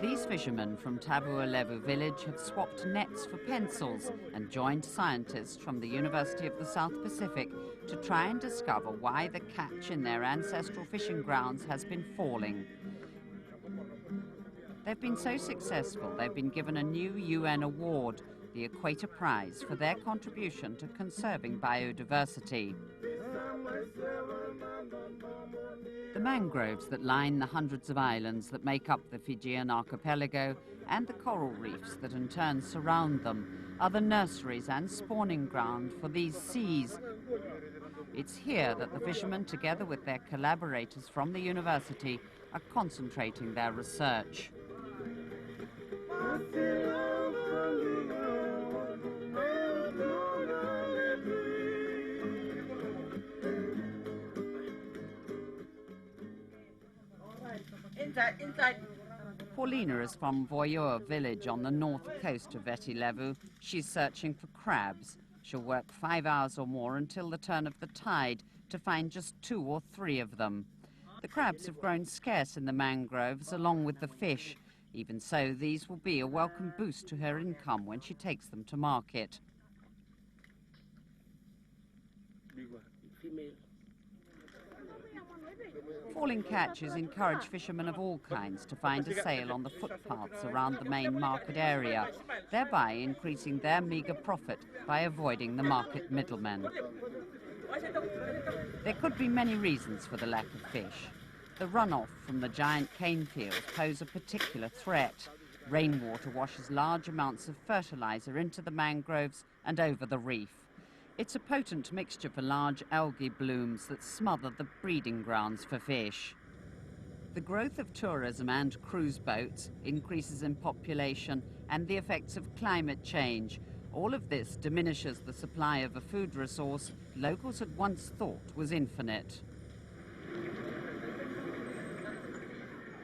These fishermen from Tabualevu village have swapped nets for pencils and joined scientists from the University of the South Pacific to try and discover why the catch in their ancestral fishing grounds has been falling. They've been so successful, they've been given a new UN award, the Equator Prize, for their contribution to conserving biodiversity. The mangroves that line the hundreds of islands that make up the Fijian archipelago and the coral reefs that in turn surround them are the nurseries and spawning ground for these seas. It's here that the fishermen, together with their collaborators from the university, are concentrating their research. Inside. Paulina is from Voyoa village on the north coast of Vetilevu. She's searching for crabs. She'll work 5 hours or more until the turn of the tide to find just 2 or 3 of them. The crabs have grown scarce in the mangroves along with the fish. Even so, these will be a welcome boost to her income when she takes them to market. Falling catches encourage fishermen of all kinds to find a sale on the footpaths around the main market area, thereby increasing their meagre profit by avoiding the market middlemen. There could be many reasons for the lack of fish. The runoff from the giant cane fields pose a particular threat. Rainwater washes large amounts of fertilizer into the mangroves and over the reef. It's a potent mixture for large algae blooms that smother the breeding grounds for fish. The growth of tourism and cruise boats, increases in population, and the effects of climate change, all of this diminishes the supply of a food resource locals had once thought was infinite.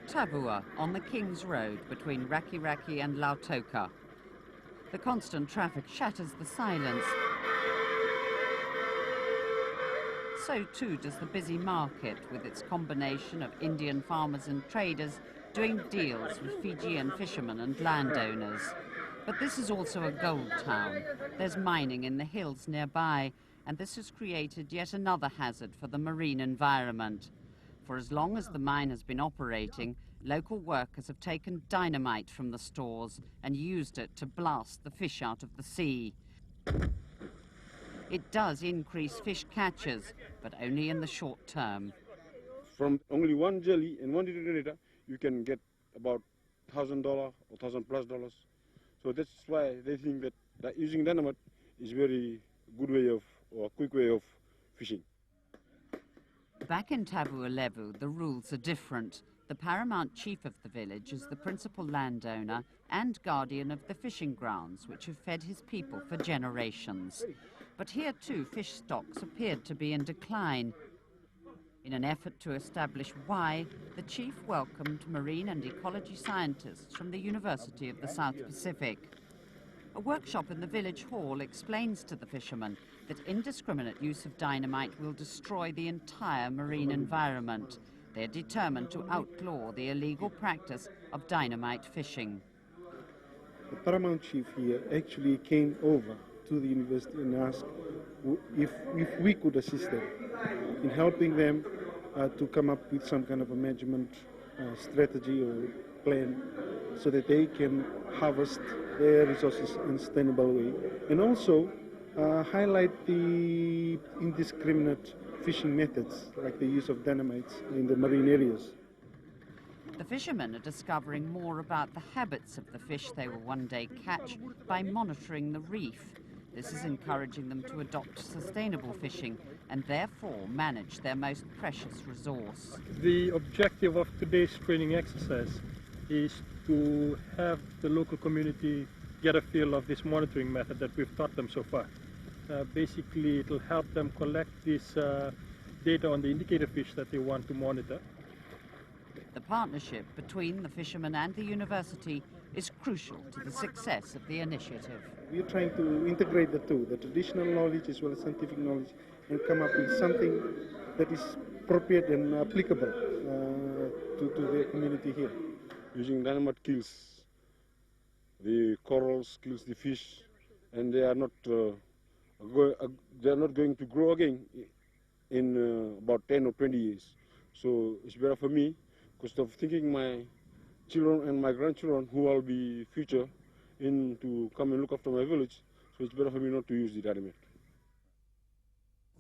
Tabua on the King's Road between Raki and Lautoka. The constant traffic shatters the silence. So too does the busy market, with its combination of Indian farmers and traders doing deals with Fijian fishermen and landowners. But this is also a gold town. There's mining in the hills nearby, and this has created yet another hazard for the marine environment. For as long as the mine has been operating, local workers have taken dynamite from the stores and used it to blast the fish out of the sea. It does increase fish catches, but only in the short term. From only one jelly and one detonator, you can get about $1,000 or $1,000+. So that's why they think that using dynamite is very good way of, or quick way of fishing. Back in Tabualevu, the rules are different. The paramount chief of the village is the principal landowner and guardian of the fishing grounds, which have fed his people for generations. But here too, fish stocks appeared to be in decline. In an effort to establish why, the chief welcomed marine and ecology scientists from the University of the South Pacific. A workshop in the village hall explains to the fishermen that indiscriminate use of dynamite will destroy the entire marine environment. They're determined to outlaw the illegal practice of dynamite fishing. The paramount chief here actually came over to the university and asked if we could assist them in helping them to come up with some kind of a management strategy or plan so that they can harvest their resources in a sustainable way, and also highlight the indiscriminate fishing methods like the use of dynamites in the marine areas. The fishermen are discovering more about the habits of the fish they will one day catch by monitoring the reef. This is encouraging them to adopt sustainable fishing and therefore manage their most precious resource. The objective of today's training exercise is to have the local community get a feel of this monitoring method that we've taught them so far. Basically, it will help them collect this data on the indicator fish that they want to monitor. The partnership between the fishermen and the university is crucial to the success of the initiative. We are trying to integrate the two, the traditional knowledge as well as scientific knowledge, and come up with something that is appropriate and applicable to the community here. Using dynamite kills the corals, kills the fish, and they are not going to grow again in about 10 or 20 years. So it's better for me, because of thinking my children and my grandchildren who will be future in to come and look after my village. So it's better for me not to use the dynamite.